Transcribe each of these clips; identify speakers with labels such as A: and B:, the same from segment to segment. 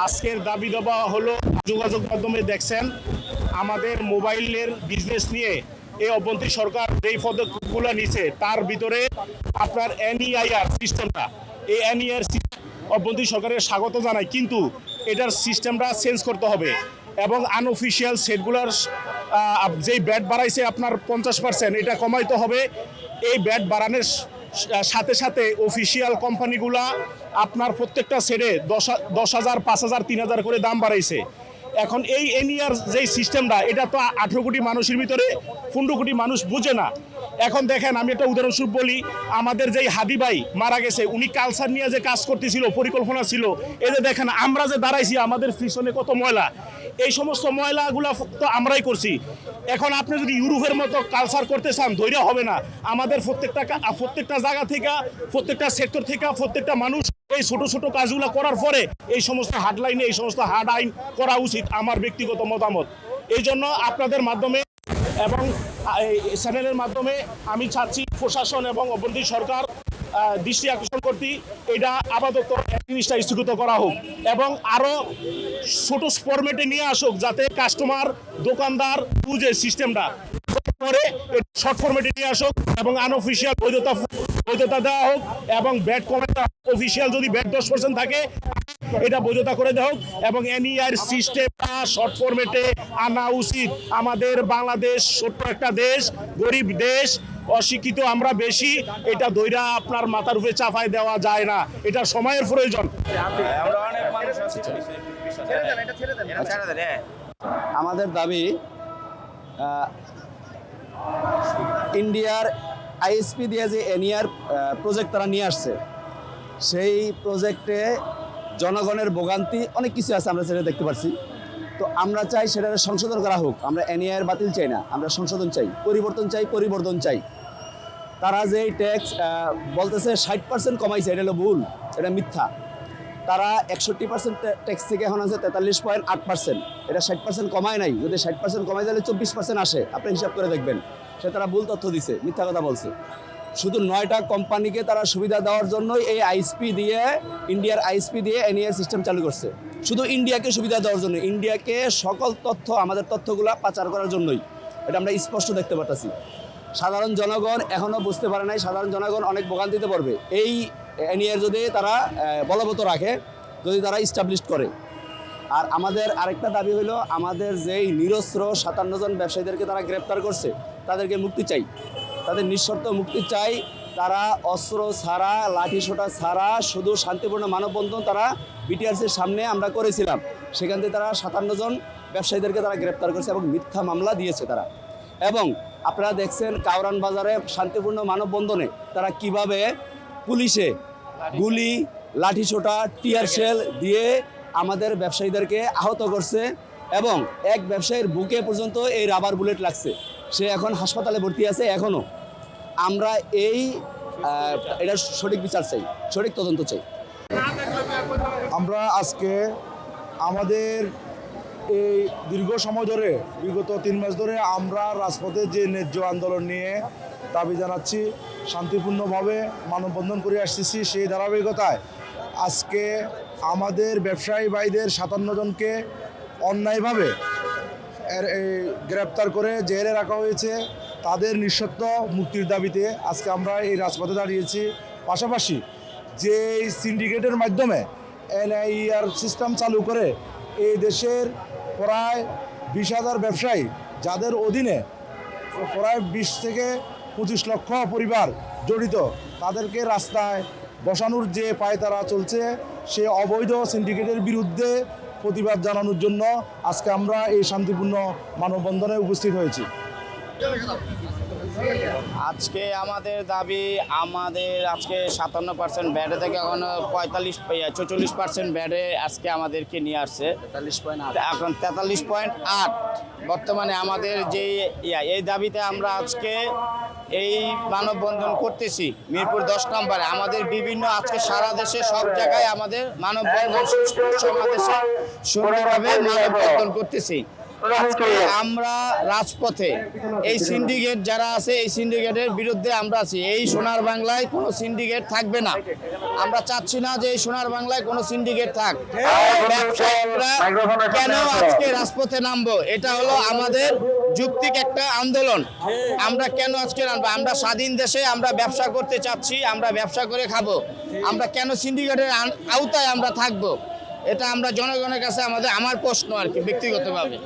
A: আজকের দাবি দেওয়া হলো, যোগাযোগ মাধ্যমে দেখছেন আমাদের মোবাইলের বিজনেস নিয়ে এই অভ্যন্তরীণ সরকার যেই পদক্ষেপগুলো নিছে তার ভিতরে আপনার এনইআইআর সিস্টেমটা, এই এনইআর অভ্যন্তরীণ সরকারের স্বাগত জানায়, কিন্তু এটার সিস্টেমটা চেঞ্জ করতে হবে এবং আনঅফিসিয়াল সেটগুলোর যেই ব্যাট বাড়াইছে আপনার 50%, এটা কমাইতে হবে। এই ব্যাট বাড়ানোর সাথে সাথে অফিসিয়াল কোম্পানিগুলা আপনার প্রত্যেকটা সেটে 10,000, 5,000, 3,000 করে দাম বাড়াইছে। এখন এই এনইআর যেই সিস্টেমটা, এটা তো 18 কোটি মানুষের ভিতরে 15 কোটি মানুষ বুঝে না। এখন দেখেন, আমি একটা উদাহরণস্বরূপ বলি, আমাদের যেই হাদি ভাই মারা গেছে, উনি কালচার নিয়ে যে কাজ করতেছিল, পরিকল্পনা ছিল, এই যে দেখেন আমরা যে দাঁড়াইছি, আমাদের পিছনে কত ময়লা, এই সমস্ত ময়লাগুলো তো আমরাই করছি। এখন আপনি যদি ইউরোপের মতো কালচার করতে চান, ধৈর্য হবে না। আমাদের প্রত্যেকটা জায়গা থেকে, প্রত্যেকটা সেক্টর থেকে প্রত্যেকটা মানুষ এই ছোট ছোট কাজগুলো করার পরে এই সমস্ত হার্ডলাইনে এই সমস্ত হার্ড আইন করা উচিত, আমার ব্যক্তিগত মতামত। এই জন্য আপনাদের মাধ্যমে এবং চ্যানেলের মাধ্যমে আমি চাচ্ছি প্রশাসন এবং অভ্যন্তরীণ সরকার দৃষ্টি আকর্ষণ করতে, এটা আপাতত জিনিসটা স্থগিত করা হোক এবং আরও ছোট ফরম্যাটে নিয়ে আসুক, যাতে কাস্টমার দোকানদার বুঝে সিস্টেমটা পরে শর্ট ফরম্যাটে নিয়ে আসুক এবং আনঅফিসিয়াল বৈধতা দেওয়া হোক এবং ব্যাট কমাতে, অফিসিয়াল যদি ব্যাট 10% থাকে এটা বৈধতা করে দেওয়া হোক এবং এনইআর সিস্টেমটা শর্ট ফরম্যাটে আনা উচিত। আমাদের বাংলাদেশ ছোট্ট একটা দেশ, গরিব দেশ, অশিক্ষিত আমরা বেশি, এটা দইরা আপনার মাথার উপরে চাপায় দেওয়া যায় না, এটা সময়ের প্রয়োজন।
B: আমাদের দাবি, ইন্ডিয়ার আইএসপি দিয়ে যে এনইআর প্রজেক্ট তারা নিয়ে আসছে, সেই প্রজেক্টে জনগণের ভোগান্তি অনেক কিছু আছে, আমরা সেটা দেখতে পাচ্ছি। তো আমরা চাই সেটা সংশোধন করা হোক। আমরা এনইআর বাতিল চাই না, আমরা সংশোধন চাই, পরিবর্তন চাই। তারা যে ট্যাক্স বলতেছে 60% কমাইছে, এটা হলো ভুল, এটা মিথ্যা। তারা 61% ট্যাক্স থেকে এখন আছে 43.8%, এটা 60% কমায় নাই। যদি 60% কমায় তাহলে 24% আসে, আপনি হিসাব করে দেখবেন। সে তারা ভুল তথ্য দিছে, মিথ্যা কথা বলছে। শুধু 9টা কোম্পানিকে তারা সুবিধা দেওয়ার জন্যই এই ইন্ডিয়ার আইএসপি দিয়ে এনইআর সিস্টেম চালু করছে, শুধু ইন্ডিয়াকে সুবিধা দেওয়ার জন্য, ইন্ডিয়াকে সকল তথ্য, আমাদের তথ্যগুলো পাচার করার জন্যই। এটা আমরা স্পষ্ট দেখতে পাচ্ছি। সাধারণ জনগণ এখনও বুঝতে পারে নাই, সাধারণ জনগণ অনেক ভোগান্তিতে পড়বে এই এনইআর যদি তারা বলবৎ রাখে, যদি তারা ইস্টাবলিশ করে। আর আমাদের আরেকটা দাবি হলো, আমাদের যেই নিরস্ত্র 57 জন ব্যবসায়ীদেরকে তারা গ্রেপ্তার করছে, তাদেরকে মুক্তি চাই, তাদের নিঃশর্ত মুক্তি চাই। তারা অস্ত্র ছাড়া, লাঠিসোঁটা ছাড়া শুধু শান্তিপূর্ণ মানববন্ধন তারা বিটিআরসির সামনে আমরা করেছিলাম, সেখান থেকে তারা 57 জন ব্যবসায়ীদেরকে তারা গ্রেপ্তার করছে এবং মিথ্যা মামলা দিয়েছে তারা। এবং আপনারা দেখছেন কাউরান বাজারে শান্তিপূর্ণ মানববন্ধনে তারা কিভাবে পুলিশে গুলি, লাঠিসোঁটা, টিয়ার শেল দিয়ে আমাদের ব্যবসায়ীদেরকে আহত করছে এবং এক ব্যবসায়ীর বুকে পর্যন্ত এই রাবার বুলেট লাগছে, সে এখন হাসপাতালে ভর্তি আছে। এখনও আমরা এটা সঠিক বিচার চাই, সঠিক তদন্ত চাই।
C: আমরা আজকে আমাদের এই দীর্ঘ সময় ধরে, বিগত 3 মাস ধরে আমরা রাজপথে যে ন্যায্য আন্দোলন নিয়ে দাবি জানাচ্ছি, শান্তিপূর্ণভাবে মানববন্ধন করে আসতেছি, সেই ধারাবাহিকতায় আজকে আমাদের ব্যবসায়ী ভাইদের 57 জনকে অন্যায়ভাবে গ্রেপ্তার করে জেলে রাখা হয়েছে। তাদের নিঃশর্ত মুক্তির দাবিতে আজকে আমরা এই রাজপথে দাঁড়িয়েছি। পাশাপাশি যে সিন্ডিকেটের মাধ্যমে এনআইআর সিস্টেম চালু করে এই দেশের প্রায় 20,000 ব্যবসায়ী, যাদের অধীনে প্রায় 20 থেকে 25 লক্ষ পরিবার জড়িত, তাদেরকে রাস্তায় বসানোর যে পায়তারা চলছে, সে অবৈধ সিন্ডিকেটের বিরুদ্ধে প্রতিবাদ জানানোর জন্য আজকে আমরা এই শান্তিপূর্ণ মানববন্ধনে উপস্থিত হয়েছি।
D: আজকে আমাদের দাবি, আমাদের আজকে 57% ব্যাটে থেকে এখন 44% ব্যাটে আজকে আমাদেরকে নিয়ে আসছে, 43.8, এখন 43.8 বর্তমানে আমাদের যে এই দাবিতে আমরা আজকে এই মানববন্ধন করতেছি। মিরপুর 10 নম্বরে আমাদের বিভিন্ন, আজকে সারা দেশে সব জায়গায় আমাদের মানববন্ধন সমাবেশে সুন্দরভাবে মানববন্ধন করতেছি। আজকে আমরা রাজপথে এই সিন্ডিকেট যারা আছে এই সিন্ডিকেটের বিরুদ্ধে আমরা আছি। এই সোনার বাংলায় কোনো সিন্ডিকেট থাকবে না। আমরা চাচ্ছি না যে এই সোনার বাংলায় কোনো সিন্ডিকেট থাক। ব্যবসায়ীরা কেন আজকে রাজপথে নামবো, এটা হলো আমাদের যৌক্তিক একটা আন্দোলন। আমরা কেন আজকে নামবো? আমরা স্বাধীন দেশে আমরা ব্যবসা করতে চাচ্ছি, আমরা ব্যবসা করে খাবো। আমরা কেন সিন্ডিকেটের আওতায় আমরা থাকবো? এটা আমরা জনগণের কাছে আমার প্রশ্ন আর কি, ব্যক্তিগতভাবে।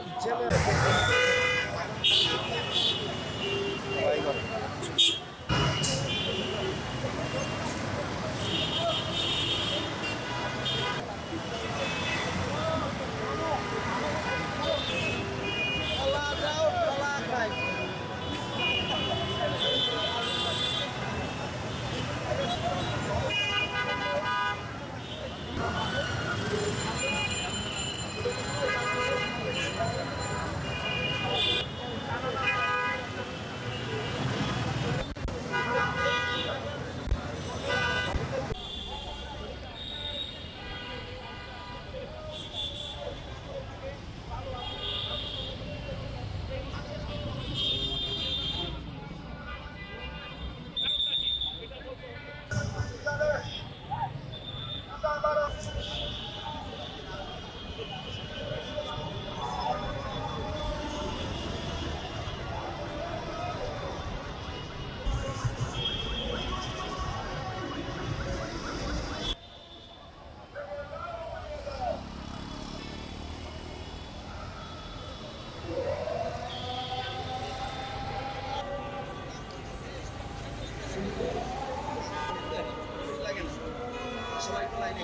B: সবাই লাইনে